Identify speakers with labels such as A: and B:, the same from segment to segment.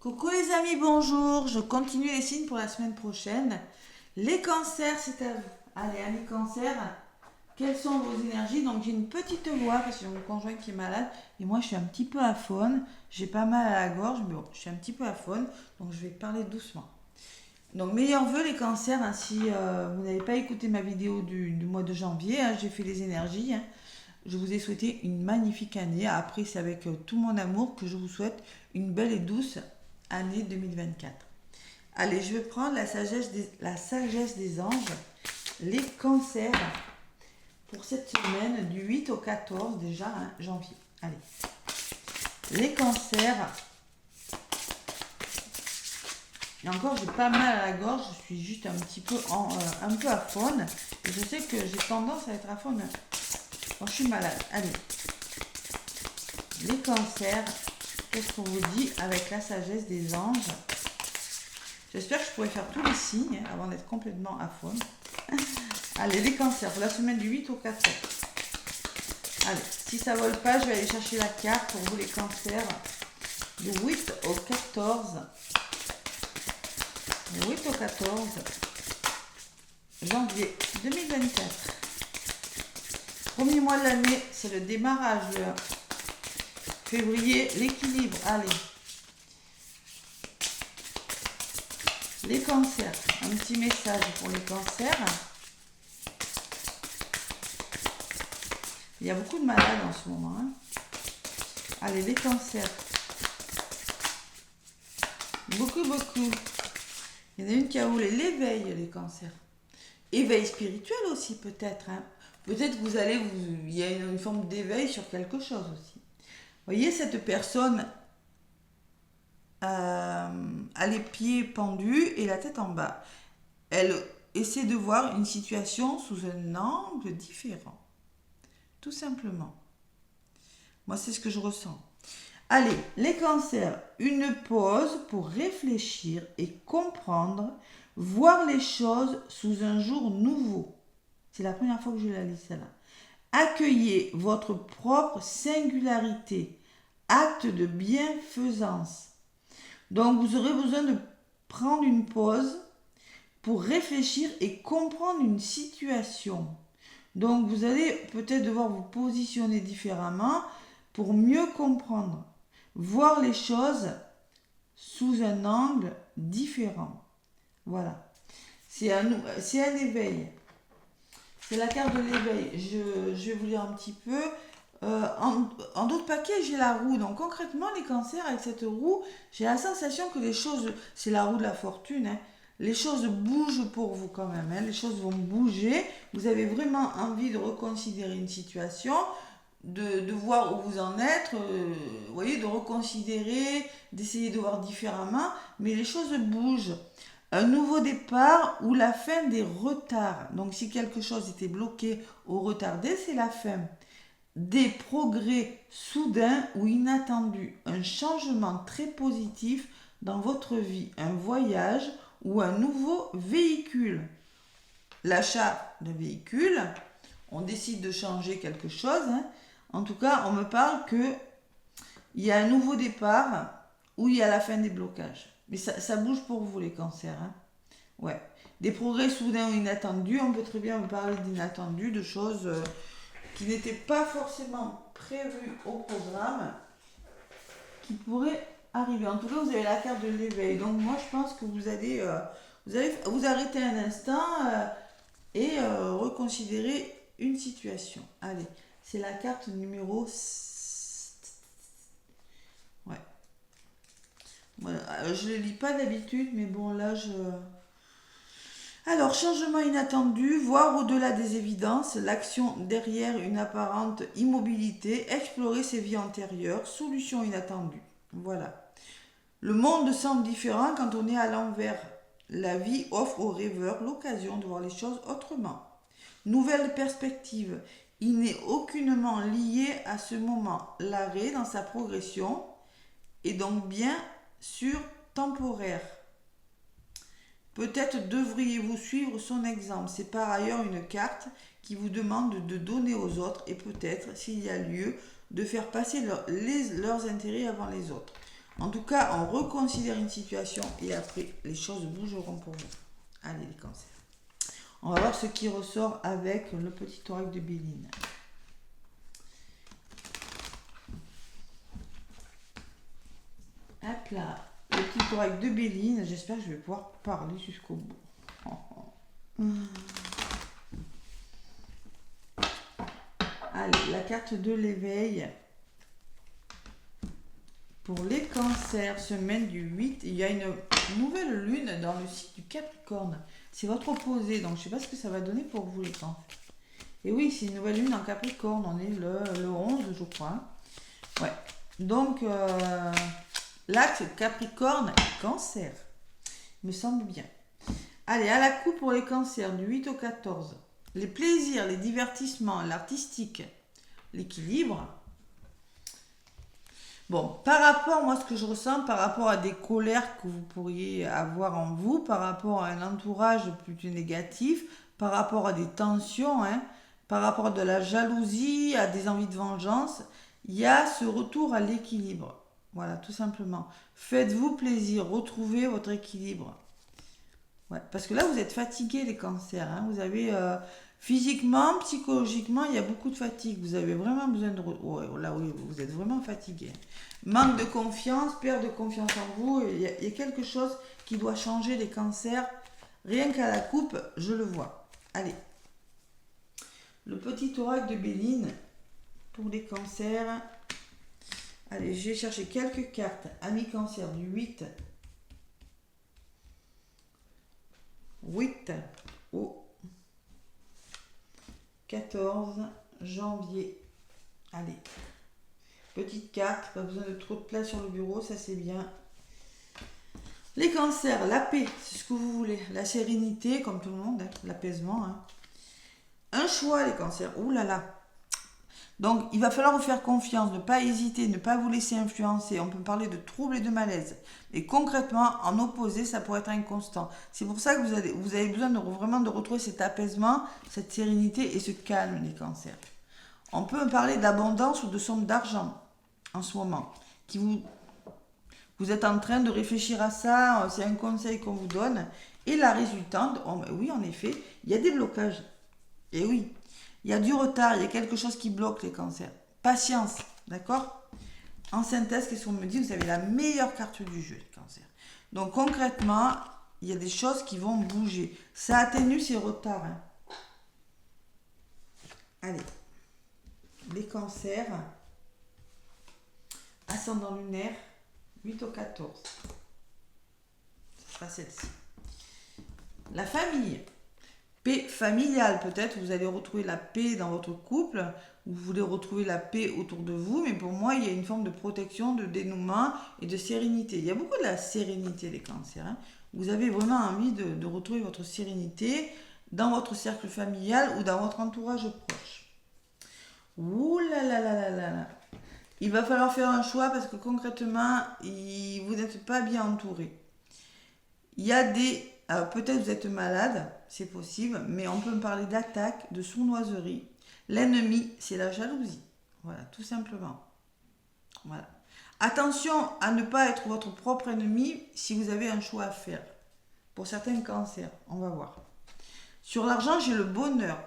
A: Coucou les amis, bonjour. Je continue les signes pour la semaine prochaine. Les cancers, c'est à vous. Allez, amis cancers, quelles sont vos énergies? Donc j'ai une petite voix parce que j'ai mon conjoint qui est malade et moi je suis un petit peu aphone. J'ai pas mal à la gorge, mais bon, je suis un petit peu aphone, donc je vais parler doucement. Donc meilleurs vœux les cancers, hein, si vous n'avez pas écouté ma vidéo du mois de janvier, hein, j'ai fait les énergies. Hein. Je vous ai souhaité une magnifique année. Après, c'est avec tout mon amour que je vous souhaite une belle et douce année 2024. Allez, je vais prendre la sagesse des anges, les cancers, pour cette semaine du 8 au 14 déjà, hein, janvier. Allez, les cancers. Et encore, j'ai pas mal à la gorge, je suis juste un petit peu un peu aphone. Et je sais que j'ai tendance à être aphone quand je suis malade. Allez, les cancers, qu'est-ce qu'on vous dit avec la sagesse des anges? J'espère que je pourrai faire tous les signes avant d'être complètement aphone. Allez, les cancers, pour la semaine du 8 au 14. Allez, si ça ne vole pas, je vais aller chercher la carte pour vous les cancers. Du 8 au 14. Du 8 au 14 janvier 2024. Premier mois de l'année, c'est le démarrage. Février, l'équilibre. Allez. Les cancers. Un petit message pour les cancers. Il y a beaucoup de malades en ce moment. Hein. Allez, les cancers. Beaucoup. Il y en a une qui a voulu l'éveil, les cancers. Éveil spirituel aussi, peut-être. Hein. Peut-être que il y a une forme d'éveil sur quelque chose aussi. Vous voyez, cette personne a les pieds pendus et la tête en bas. Elle essaie de voir une situation sous un angle différent. Tout simplement. Moi, c'est ce que je ressens. Allez, les cancers, une pause pour réfléchir et comprendre, voir les choses sous un jour nouveau. C'est la première fois que je la lis, celle-là. Accueillez votre propre singularité, acte de bienfaisance. Donc, vous aurez besoin de prendre une pause pour réfléchir et comprendre une situation. Donc, vous allez peut-être devoir vous positionner différemment pour mieux comprendre, voir les choses sous un angle différent. Voilà. C'est un éveil. C'est la carte de l'éveil. Je vais vous lire un petit peu. En d'autres paquets, j'ai la roue. Donc concrètement, les cancers, avec cette roue, j'ai la sensation que les choses, c'est la roue de la fortune, hein, les choses bougent pour vous quand même. Hein, les choses vont bouger. Vous avez vraiment envie de reconsidérer une situation, de voir où vous en êtes, vous voyez, de reconsidérer, d'essayer de voir différemment. Mais les choses bougent. Un nouveau départ ou la fin des retards. Donc si quelque chose était bloqué ou retardé, c'est la fin. Des progrès soudains ou inattendus. Un changement très positif dans votre vie. Un voyage ou un nouveau véhicule. L'achat de véhicule, on décide de changer quelque chose. Hein. En tout cas, on me parle qu'il y a un nouveau départ ou il y a la fin des blocages. Mais ça bouge pour vous, les cancers. Hein. Ouais. Des progrès soudains ou inattendus. On peut très bien me parler d'inattendus, de choses qui n'étaient pas forcément prévues au programme, qui pourraient arriver. En tout cas, vous avez la carte de l'éveil. Donc, moi, je pense que vous allez vous arrêter un instant et reconsidérer une situation. Allez, c'est la carte numéro... Ouais. Voilà, je ne le lis pas d'habitude, mais bon, là, Alors, changement inattendu, voir au-delà des évidences, l'action derrière une apparente immobilité, explorer ses vies antérieures, solution inattendue. Voilà. Le monde semble différent quand on est à l'envers. La vie offre aux rêveurs l'occasion de voir les choses autrement. Nouvelle perspective. Il n'est aucunement lié à ce moment. L'arrêt dans sa progression est donc bien sûr temporaire. Peut-être devriez-vous suivre son exemple. C'est par ailleurs une carte qui vous demande de donner aux autres et peut-être, s'il y a lieu, de faire passer leurs intérêts avant les autres. En tout cas, on reconsidère une situation et après, les choses bougeront pour vous. Allez, les cancers. On va voir ce qui ressort avec le petit oracle de Béline. Hop là, le petit oracle de Béline. J'espère que je vais pouvoir parler jusqu'au bout. Allez, la carte de l'éveil. Pour les cancers, semaine du 8, il y a une nouvelle lune dans le signe du Capricorne. C'est votre opposé, donc je ne sais pas ce que ça va donner pour vous les cancers. Et oui, c'est une nouvelle lune en Capricorne, on est le 11, je crois. Ouais, donc l'axe Capricorne et Cancer, me semble bien. Allez, à la coupe pour les cancers, du 8 au 14. Les plaisirs, les divertissements, l'artistique, l'équilibre. Bon, par rapport, moi, ce que je ressens, par rapport à des colères que vous pourriez avoir en vous, par rapport à un entourage plutôt négatif, par rapport à des tensions, hein, par rapport à de la jalousie, à des envies de vengeance, il y a ce retour à l'équilibre. Voilà, tout simplement. Faites-vous plaisir, retrouvez votre équilibre. Ouais, parce que là, vous êtes fatigué, les cancers. Hein, vous avez physiquement, psychologiquement, il y a beaucoup de fatigue. Vous avez vraiment besoin de... Ouais, là, oui, vous êtes vraiment fatigué. Manque de confiance, perte de confiance en vous. Il y a quelque chose qui doit changer, les cancers. Rien qu'à la coupe, je le vois. Allez. Le petit oracle de Béline pour les cancers. Allez, je vais chercher quelques cartes. Amis cancer du 8 au 14 janvier. Allez. Petite carte, pas besoin de trop de place sur le bureau, ça c'est bien. Les cancers, la paix, c'est ce que vous voulez. La sérénité, comme tout le monde, hein, l'apaisement. Hein. Un choix, les cancers. Ouh là là. Donc, il va falloir vous faire confiance, ne pas hésiter, ne pas vous laisser influencer. On peut parler de troubles et de malaise. Et concrètement, en opposé, ça pourrait être inconstant. C'est pour ça que vous avez besoin vraiment de retrouver cet apaisement, cette sérénité et ce calme, les cancers. On peut parler d'abondance ou de somme d'argent en ce moment. Vous êtes en train de réfléchir à ça, c'est un conseil qu'on vous donne. Et la résultante, oui, en effet, il y a des blocages. Et oui, il y a du retard, il y a quelque chose qui bloque les cancers. Patience, d'accord? En synthèse, qu'est-ce qu'on me dit? Vous avez la meilleure carte du jeu, les cancers. Donc concrètement, il y a des choses qui vont bouger. Ça atténue ces retards. Hein. Allez, les cancers, ascendant lunaire, 8 au 14. Ce sera celle-ci. La famille. Paix familiale, peut-être, vous allez retrouver la paix dans votre couple, vous voulez retrouver la paix autour de vous, mais pour moi, il y a une forme de protection, de dénouement et de sérénité. Il y a beaucoup de la sérénité, les cancers. Hein. Vous avez vraiment envie de retrouver votre sérénité dans votre cercle familial ou dans votre entourage proche. Ouh là là là là là là. Il va falloir faire un choix parce que concrètement, vous n'êtes pas bien entouré. Il y a des... Alors peut-être vous êtes malade, c'est possible, mais on peut me parler d'attaque, de sournoiserie. L'ennemi, c'est la jalousie. Voilà, tout simplement. Voilà. Attention à ne pas être votre propre ennemi si vous avez un choix à faire. Pour certains cancers, on va voir. Sur l'argent, j'ai le bonheur.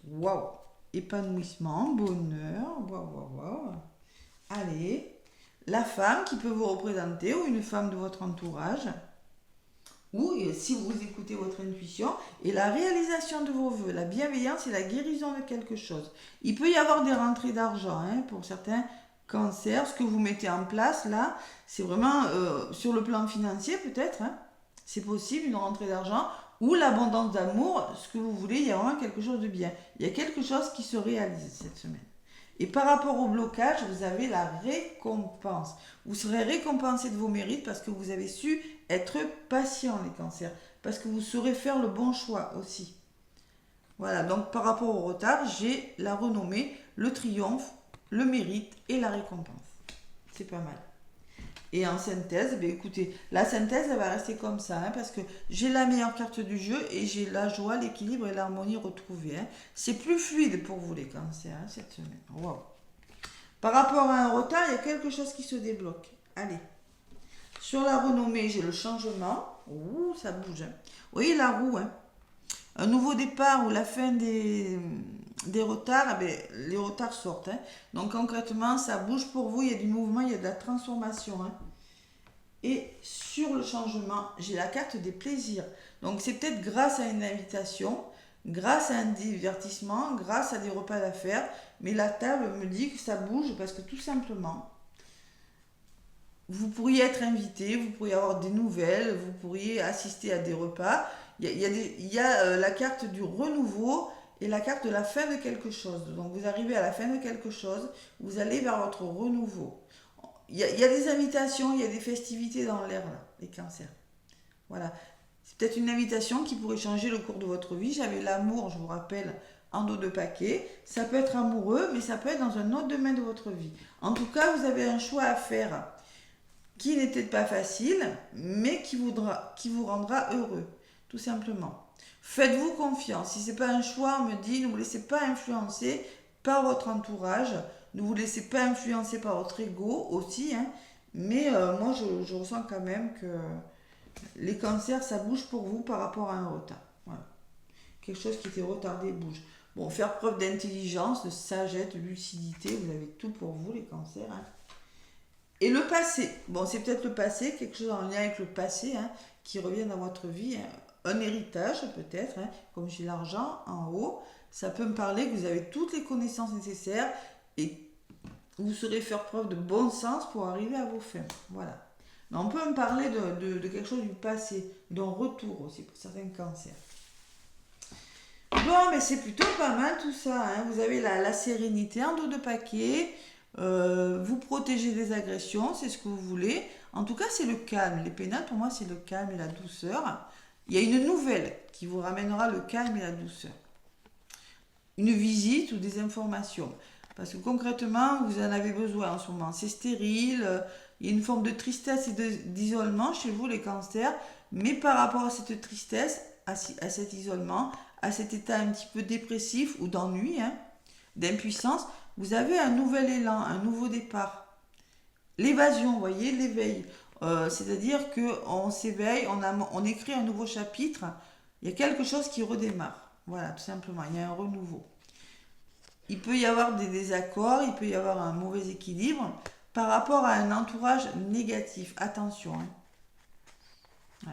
A: Waouh. Épanouissement, bonheur. Waouh, waouh, waouh. Allez. La femme qui peut vous représenter ou une femme de votre entourage. Ou si vous écoutez votre intuition et la réalisation de vos vœux, la bienveillance et la guérison de quelque chose. Il peut y avoir des rentrées d'argent hein, pour certains cancers. Ce que vous mettez en place là, c'est vraiment sur le plan financier peut-être. Hein, c'est possible une rentrée d'argent ou l'abondance d'amour, ce que vous voulez, il y a vraiment quelque chose de bien. Il y a quelque chose qui se réalise cette semaine. Et par rapport au blocage, vous avez la récompense. Vous serez récompensé de vos mérites parce que vous avez su être patient, les cancers. Parce que vous saurez faire le bon choix aussi. Voilà, donc par rapport au retard, j'ai la renommée, le triomphe, le mérite et la récompense. C'est pas mal. Et en synthèse, ben écoutez, la synthèse, elle va rester comme ça, hein, parce que j'ai la meilleure carte du jeu et j'ai la joie, l'équilibre et l'harmonie retrouvée. Hein. C'est plus fluide pour vous, les cancers, hein, cette semaine. Wow. Par rapport à un retard, il y a quelque chose qui se débloque. Allez. Sur la renommée, j'ai le changement. Ouh, ça bouge. Hein. Vous voyez la roue, hein. Un nouveau départ ou la fin des retards, eh bien, les retards sortent. Hein. Donc concrètement, ça bouge pour vous, il y a du mouvement, il y a de la transformation. Hein. Et sur le changement, j'ai la carte des plaisirs. Donc c'est peut-être grâce à une invitation, grâce à un divertissement, grâce à des repas d'affaires, mais la table me dit que ça bouge parce que tout simplement, vous pourriez être invité, vous pourriez avoir des nouvelles, vous pourriez assister à des repas. Il y a la carte du renouveau et la carte de la fin de quelque chose. Donc vous arrivez à la fin de quelque chose, vous allez vers votre renouveau. Il y a des invitations, il y a des festivités dans l'air, là, les cancers. Voilà. C'est peut-être une invitation qui pourrait changer le cours de votre vie. J'avais l'amour, je vous rappelle, en dos de paquet. Ça peut être amoureux, mais ça peut être dans un autre domaine de votre vie. En tout cas, vous avez un choix à faire qui n'est peut-être pas facile, mais qui vous rendra heureux, tout simplement. Faites-vous confiance. Si ce n'est pas un choix, on me dit, ne vous laissez pas influencer par votre entourage, ne vous laissez pas influencer par votre ego aussi, hein. Mais moi, je ressens quand même que les cancers, ça bouge pour vous par rapport à un retard. Voilà. Quelque chose qui était retardé bouge. Bon, faire preuve d'intelligence, de sagesse, de lucidité, vous avez tout pour vous, les cancers, hein. Et le passé, bon c'est peut-être le passé, quelque chose en lien avec le passé, hein, qui revient dans votre vie, hein. Un héritage peut-être, hein, comme j'ai l'argent en haut, ça peut me parler que vous avez toutes les connaissances nécessaires et vous saurez faire preuve de bon sens pour arriver à vos fins. Voilà. Mais on peut me parler de quelque chose du passé, d'un retour aussi pour certains cancers. Bon, mais c'est plutôt pas mal tout ça, hein. Vous avez la sérénité en dos de paquet. Vous protégez des agressions, c'est ce que vous voulez. En tout cas, c'est le calme. Les pénales, pour moi, c'est le calme et la douceur. Il y a une nouvelle qui vous ramènera le calme et la douceur. Une visite ou des informations. Parce que concrètement, vous en avez besoin en ce moment. C'est stérile, il y a une forme de tristesse et d'isolement chez vous, les cancers. Mais par rapport à cette tristesse, à cet isolement, à cet état un petit peu dépressif ou d'ennui, hein, d'impuissance, vous avez un nouvel élan, un nouveau départ. L'évasion, vous voyez, l'éveil. C'est-à-dire qu'on s'éveille, on écrit un nouveau chapitre, il y a quelque chose qui redémarre. Voilà, tout simplement, il y a un renouveau. Il peut y avoir des désaccords, il peut y avoir un mauvais équilibre par rapport à un entourage négatif. Attention, hein. Ouais.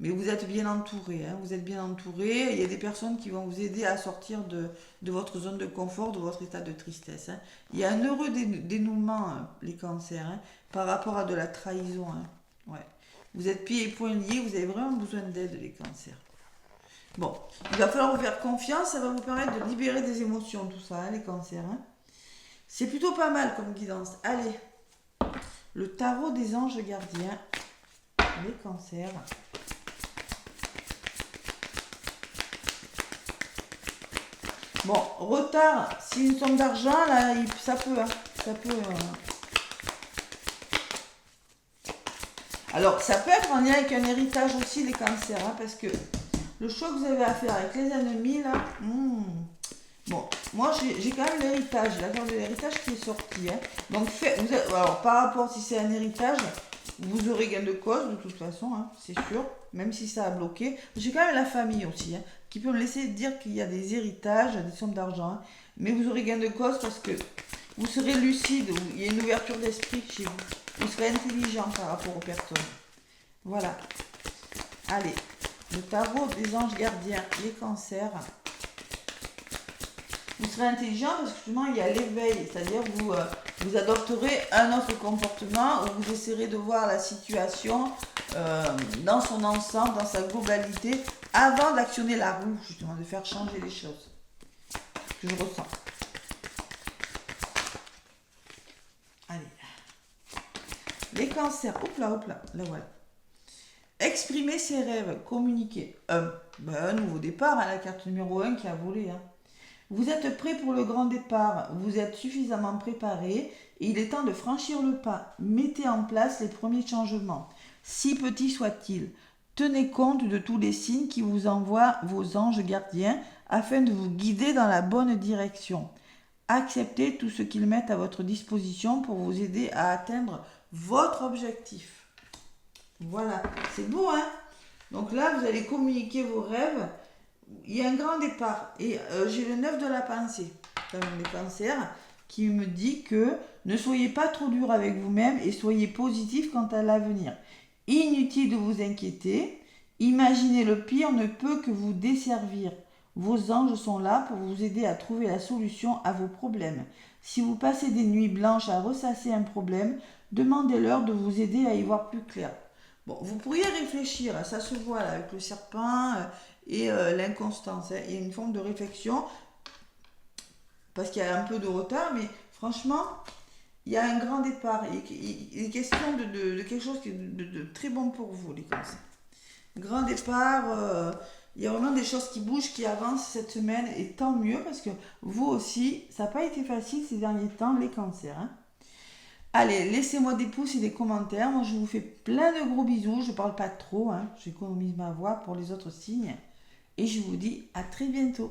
A: Mais vous êtes bien entouré, hein, vous êtes bien entouré. Il y a des personnes qui vont vous aider à sortir de votre zone de confort, de votre état de tristesse. Hein. Il y a un heureux dénouement, hein, les cancers, hein, par rapport à de la trahison. Hein. Ouais. Vous êtes pieds et poings liés, vous avez vraiment besoin d'aide, les cancers. Bon, il va falloir vous faire confiance, ça va vous permettre de libérer des émotions, tout ça, hein, les cancers. Hein. C'est plutôt pas mal comme guidance. Allez, le tarot des anges gardiens, les cancers. Bon, retard, si une somme d'argent, là, ça peut, hein, ça peut. Alors, ça peut être en lien avec un héritage aussi, les cancers, hein, parce que le choix que vous avez à faire avec les ennemis, là, bon, moi, j'ai quand même l'héritage, la carte de l'héritage qui est sortie, hein. Donc, alors, par rapport, si c'est un héritage, vous aurez gain de cause, de toute façon, hein, c'est sûr, même si ça a bloqué. J'ai quand même la famille aussi, hein, qui peut me laisser dire qu'il y a des héritages, des sommes d'argent, hein, mais vous aurez gain de cause parce que vous serez lucide, il y a une ouverture d'esprit chez vous. Vous serez intelligent par rapport aux personnes. Voilà. Allez, le tarot des anges gardiens, les cancers. Vous serez intelligent parce que justement il y a l'éveil, c'est-à-dire vous adopterez un autre comportement où vous essaierez de voir la situation dans son ensemble, dans sa globalité, avant d'actionner la roue, justement, de faire changer les choses. Que je ressens. Allez. Les cancers, hop là, là voilà. Exprimer ses rêves, communiquer. Un nouveau départ, hein, la carte numéro 1 qui a volé. Hein. Vous êtes prêt pour le grand départ, vous êtes suffisamment préparé et il est temps de franchir le pas. Mettez en place les premiers changements, si petits soient-ils. Tenez compte de tous les signes qui vous envoient vos anges gardiens afin de vous guider dans la bonne direction. Acceptez tout ce qu'ils mettent à votre disposition pour vous aider à atteindre votre objectif. Voilà, c'est beau, hein? Donc là, vous allez communiquer vos rêves. Il y a un grand départ. Et j'ai le 9 de la pensée, dans les cancers, qui me dit que ne soyez pas trop dur avec vous-même et soyez positif quant à l'avenir. Inutile de vous inquiéter. Imaginez le pire ne peut que vous desservir. Vos anges sont là pour vous aider à trouver la solution à vos problèmes. Si vous passez des nuits blanches à ressasser un problème, demandez-leur de vous aider à y voir plus clair. Bon, vous pourriez réfléchir, ça se voit là, avec le serpent et l'inconstance. Hein. Il y a une forme de réflexion, parce qu'il y a un peu de retard, mais franchement, il y a un grand départ. Il est question de quelque chose de très bon pour vous, les cancers. Grand départ, il y a vraiment des choses qui bougent, qui avancent cette semaine, et tant mieux, parce que vous aussi, ça n'a pas été facile ces derniers temps, les cancers. Hein. Allez, laissez-moi des pouces et des commentaires. Moi, je vous fais plein de gros bisous. Je ne parle pas trop, hein. J'économise ma voix pour les autres signes. Et je vous dis à très bientôt.